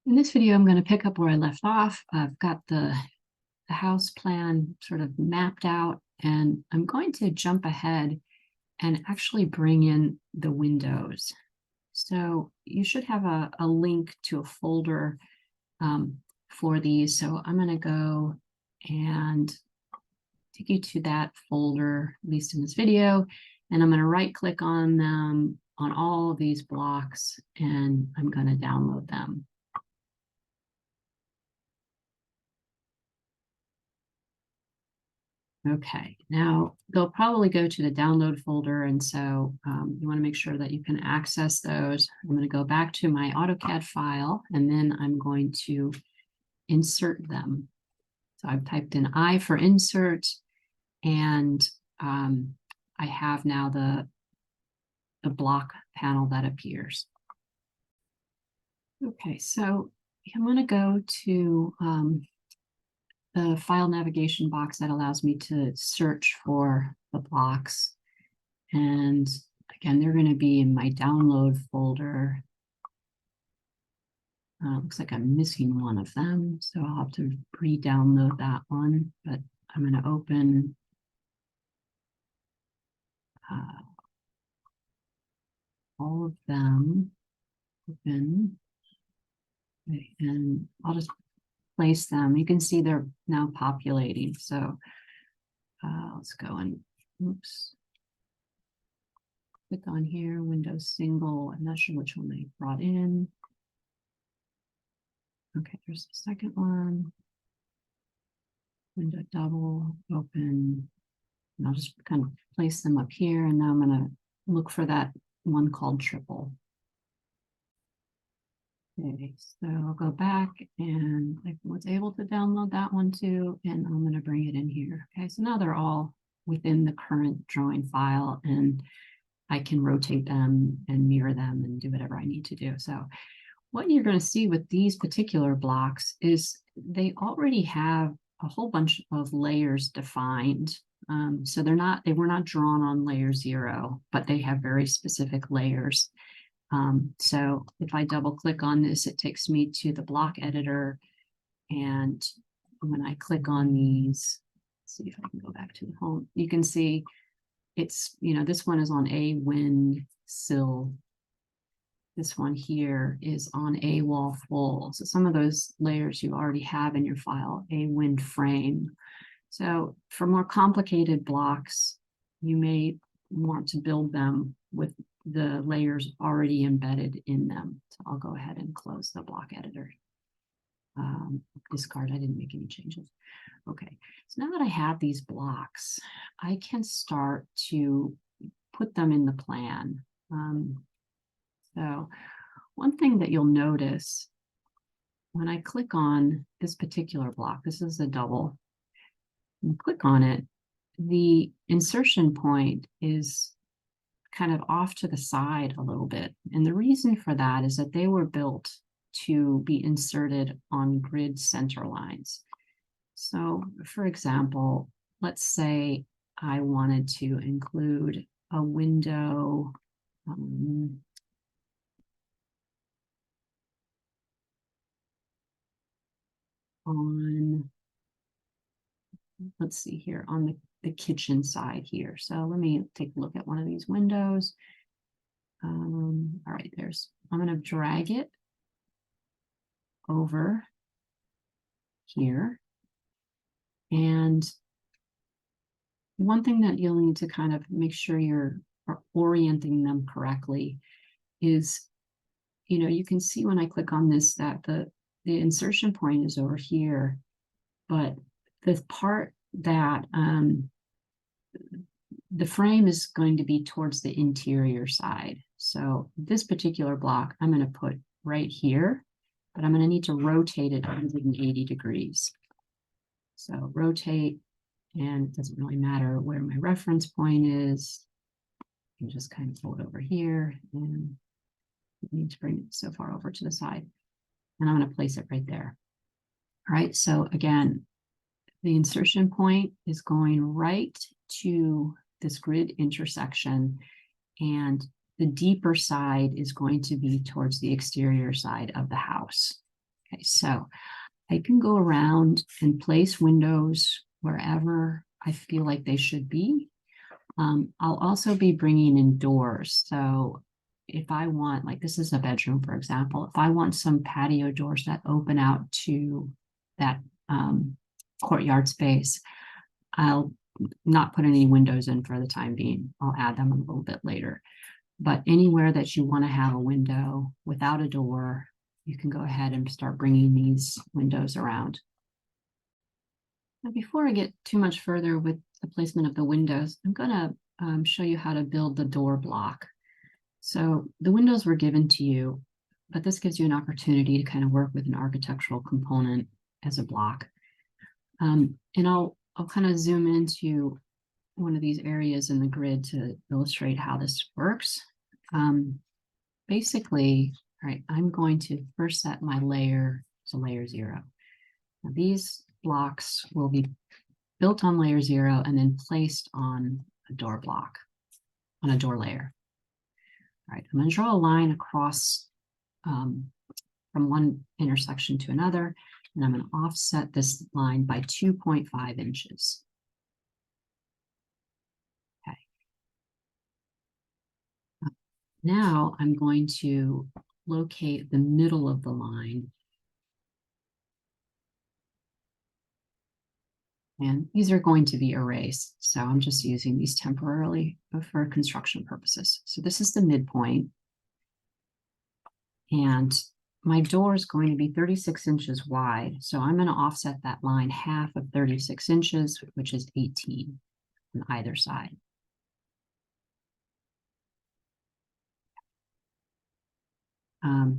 In this video, I'm going to pick up where I left off. I've got the house plan sort of mapped out, and I'm going to jump ahead and actually bring in the windows. So you should have a link to a folder for these. So I'm going to go and take you to that folder, at least in this video, and I'm going to right click on them, on all of these blocks, and I'm going to download them. Okay, now they'll probably go to the download folder, and so you want to make sure that you can access those. I'm going to go back to my AutoCAD file, and then I'm going to insert them. So I've typed in I for insert, and I have now the block panel that appears. Okay, so I'm going to go to the file navigation box that allows me to search for the blocks. And again, they're going to be in my download folder. Looks like I'm missing one of them, so I'll have to re-download that one, but I'm going to open all of them, open, and I'll just place them. You can see they're now populating. So let's go and, oops, click on here, Windows single. I'm not sure which one they brought in. Okay, there's the second one. Window double, open, and I'll just kind of place them up here. And now I'm going to look for that one called triple. Okay, so I'll go back and I was able to download that one too, and I'm going to bring it in here. Okay, so now they're all within the current drawing file, and I can rotate them and mirror them and do whatever I need to do. So what you're going to see with these particular blocks is they already have a whole bunch of layers defined. So they were not drawn on layer 0, but they have very specific layers. So if I double click on this, it takes me to the block editor. And when I click on these, let's see if I can go back to the home, you can see it's, this one is on a wind sill. This one here is on a wall full. So some of those layers you already have in your file, a wind frame. So for more complicated blocks, you may want to build them with the layers already embedded in them. So I'll go ahead and close the block editor. Discard, I didn't make any changes. Okay, so now that I have these blocks, I can start to put them in the plan. So one thing that you'll notice when I click on this particular block, this is a double, and click on it, the insertion point is kind of off to the side a little bit. And the reason for that is that they were built to be inserted on grid center lines. So for example, let's say I wanted to include a window on, let's see here, on the kitchen side here. So let me take a look at one of these windows. All right, I'm going to drag it over here. And one thing that you'll need to kind of make sure you're orienting them correctly is, you can see when I click on this that the insertion point is over here, but the part that the frame is going to be towards the interior side. So this particular block I'm going to put right here, but I'm going to need to rotate it 180 degrees. So rotate, and it doesn't really matter where my reference point is. You can just kind of pull it over here, and you need to bring it so far over to the side. And I'm going to place it right there. All right, so again, the insertion point is going right to this grid intersection, and the deeper side is going to be towards the exterior side of the house. Okay, so I can go around and place windows wherever I feel like they should be. I'll also be bringing in doors. So if I want, like this is a bedroom, for example, if I want some patio doors that open out to that courtyard space, I'll not put any windows in for the time being. I'll add them a little bit later. But anywhere that you want to have a window without a door, you can go ahead and start bringing these windows around. Now, before I get too much further with the placement of the windows, I'm going to show you how to build the door block. So the windows were given to you, but this gives you an opportunity to kind of work with an architectural component as a block. And I'll kind of zoom into one of these areas in the grid to illustrate how this works. Basically, all right, I'm going to first set my layer to layer 0. Now, these blocks will be built on layer 0 and then placed on a door block, on a door layer. All right, I'm going to draw a line across from one intersection to another, and I'm going to offset this line by 2.5 inches. Okay. Now I'm going to locate the middle of the line. And these are going to be erased, so I'm just using these temporarily for construction purposes. So this is the midpoint. And my door is going to be 36 inches wide. So I'm going to offset that line half of 36 inches, which is 18 on either side.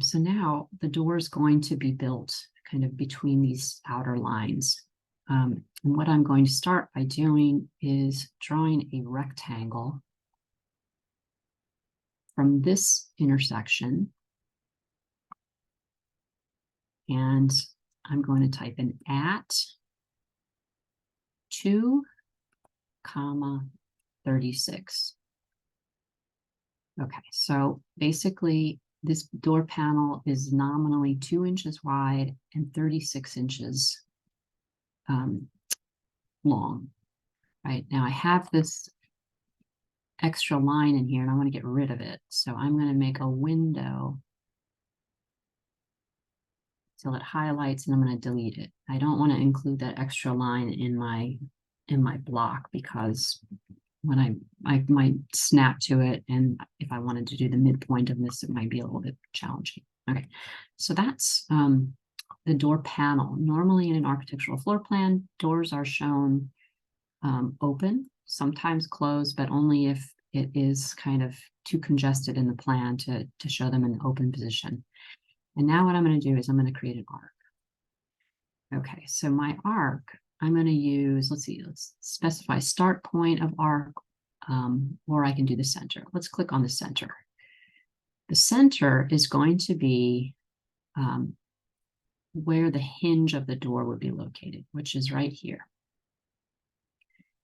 So now the door is going to be built kind of between these outer lines. And what I'm going to start by doing is drawing a rectangle from this intersection. And I'm going to type in at 2, 36. Okay, so basically this door panel is nominally 2 inches wide and 36 inches long. Right now I have this extra line in here and I want to get rid of it. So I'm going to make a window till it highlights and I'm going to delete it. I don't want to include that extra line in my block because when I might snap to it, and if I wanted to do the midpoint of this, it might be a little bit challenging. Okay, so that's the door panel. Normally in an architectural floor plan, doors are shown open, sometimes closed, but only if it is kind of too congested in the plan to show them in the open position. And now what I'm going to do is I'm going to create an arc. Okay, so my arc, I'm going to use, let's specify start point of arc, or I can do the center. Let's click on the center. The center is going to be where the hinge of the door would be located, which is right here.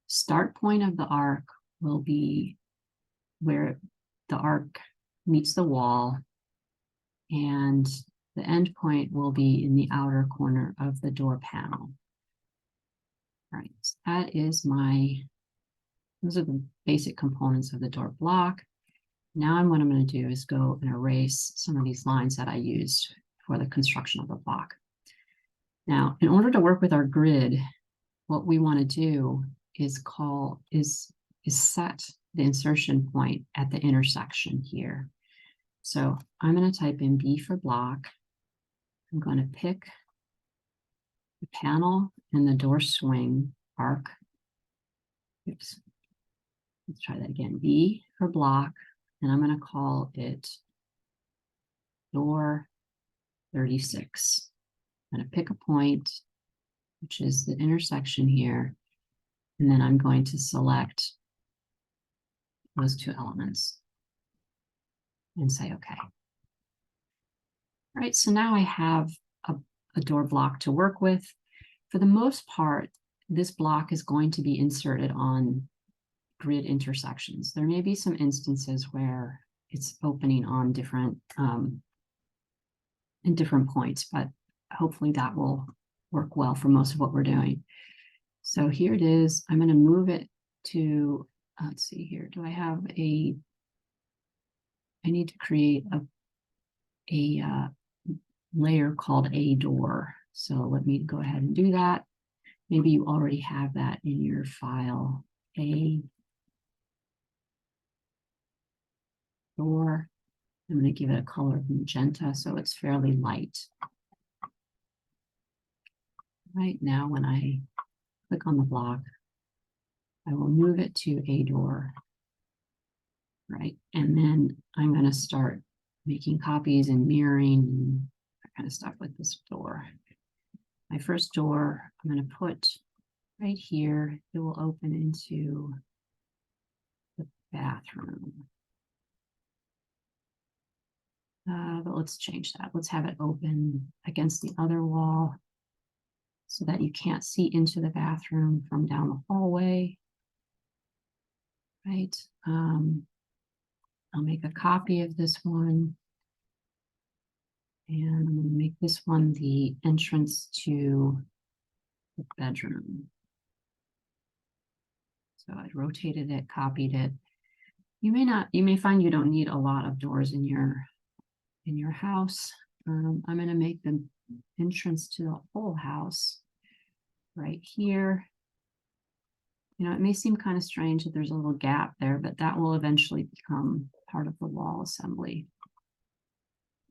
Start point of the arc will be where the arc meets the wall, and the end point will be in the outer corner of the door panel. All right, so that is those are the basic components of the door block. Now what I'm going to do is go and erase some of these lines that I used for the construction of the block. Now, in order to work with our grid, what we want to do is set the insertion point at the intersection here. So I'm going to type in B for block. I'm going to pick the panel and the door swing arc. Oops. Let's try that again. B for block, and I'm going to call it door 36. I'm going to pick a point, which is the intersection here, and then I'm going to select those two elements and say OK. All right, so now I have a door block to work with. For the most part, this block is going to be inserted on grid intersections. There may be some instances where it's opening on different in different points, but hopefully that will work well for most of what we're doing. So here it is. I'm going to move it to, let's see here. Do I have I need to create a layer called a door. So let me go ahead and do that. Maybe you already have that in your file. A door. I'm going to give it a color of magenta so it's fairly light. Right now, when I click on the block, I will move it to a door. Right, and then I'm going to start making copies and mirroring and that kind of stuff with this door. My first door, I'm going to put right here. It will open into the bathroom. But let's change that. Let's have it open against the other wall so that you can't see into the bathroom from down the hallway. Right. I'll make a copy of this one. And I'm going to make this one the entrance to the bedroom. So I rotated it, copied it. You may find you don't need a lot of doors in your house. I'm going to make the entrance to the whole house right here. You know, it may seem kind of strange that there's a little gap there, but that will eventually become part of the wall assembly.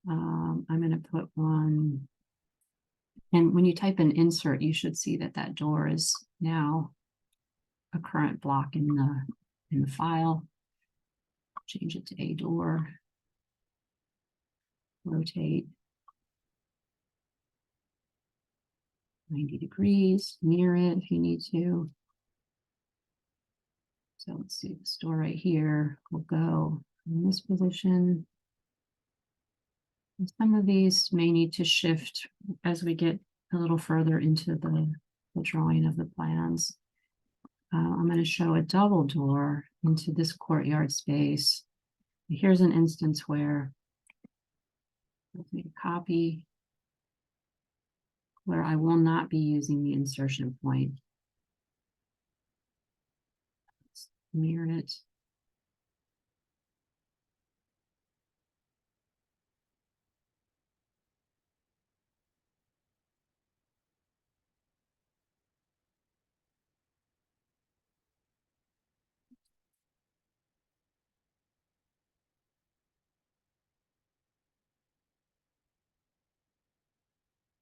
I'm going to put one, and when you type in insert, you should see that that door is now a current block in the file. Change it to a door. Rotate 90 degrees, mirror it if you need to. So let's see, this door right here will go in this position. And some of these may need to shift as we get a little further into the drawing of the plans. I'm going to show a double door into this courtyard space. Here's an instance where let's make a copy where I will not be using the insertion point. Let's mirror it.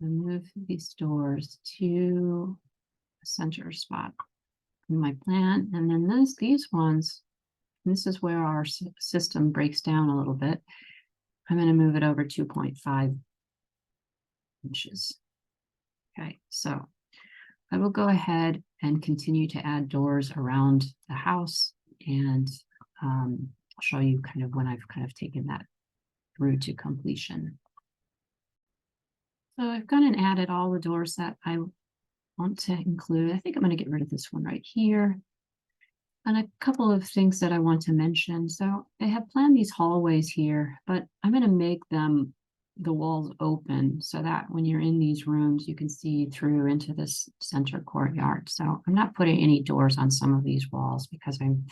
And move these doors to a center spot in my plan. And then these ones, this is where our system breaks down a little bit. I'm going to move it over 2.5 inches. Okay, so I will go ahead and continue to add doors around the house, and I'll show you kind of when I've kind of taken that through to completion. So I've gone and added all the doors that I want to include. I think I'm going to get rid of this one right here. And a couple of things that I want to mention. So I have planned these hallways here, but I'm going to make them the walls open so that when you're in these rooms, you can see through into this center courtyard. So I'm not putting any doors on some of these walls because I'm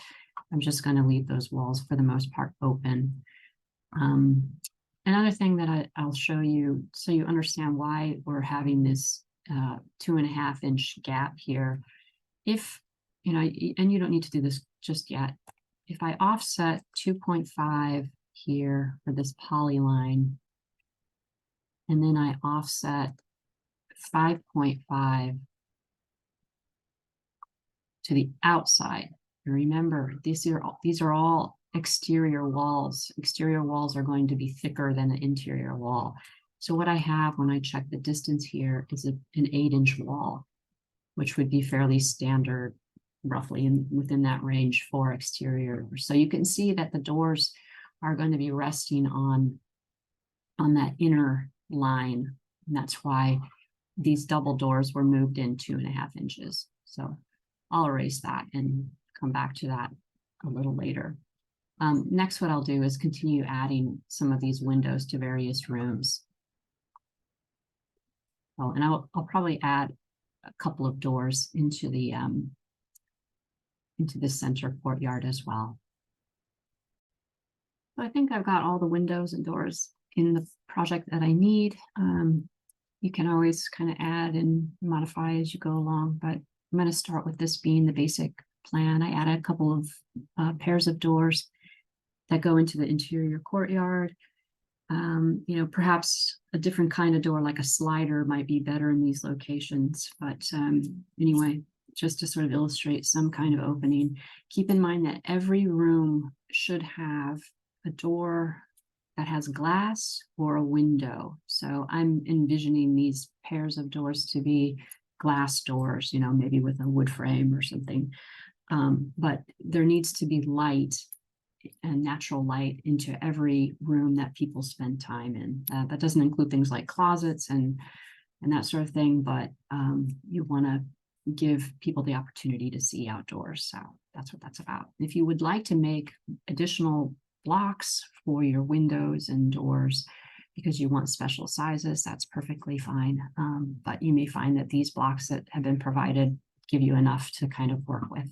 just going to leave those walls for the most part open. Another thing that I'll show you so you understand why we're having this 2.5 inch gap here. If, you know, and you don't need to do this just yet. If I offset 2.5 here for this polyline, and then I offset 5.5 to the outside. And remember, these are all exterior walls. Exterior walls are going to be thicker than the interior wall. So what I have when I check the distance here is an 8-inch wall, which would be fairly standard, roughly within that range for exterior. So you can see that the doors are going to be resting on that inner line. And that's why these double doors were moved in 2.5 inches. So I'll erase that and come back to that a little later. Next, what I'll do is continue adding some of these windows to various rooms. Oh, and I'll probably add a couple of doors into the center courtyard as well. So I think I've got all the windows and doors in the project that I need. You can always kind of add and modify as you go along, but I'm going to start with this being the basic plan. I added a couple of pairs of doors that go into the interior courtyard. You know, perhaps a different kind of door, like a slider, might be better in these locations. But anyway, just to sort of illustrate some kind of opening, keep in mind that every room should have a door that has glass or a window. So I'm envisioning these pairs of doors to be glass doors, you know, maybe with a wood frame or something. But there needs to be light and natural light into every room that people spend time in. That doesn't include things like closets and that sort of thing, but you want to give people the opportunity to see outdoors. So that's what that's about. If you would like to make additional blocks for your windows and doors because you want special sizes, that's perfectly fine. But you may find that these blocks that have been provided give you enough to kind of work with.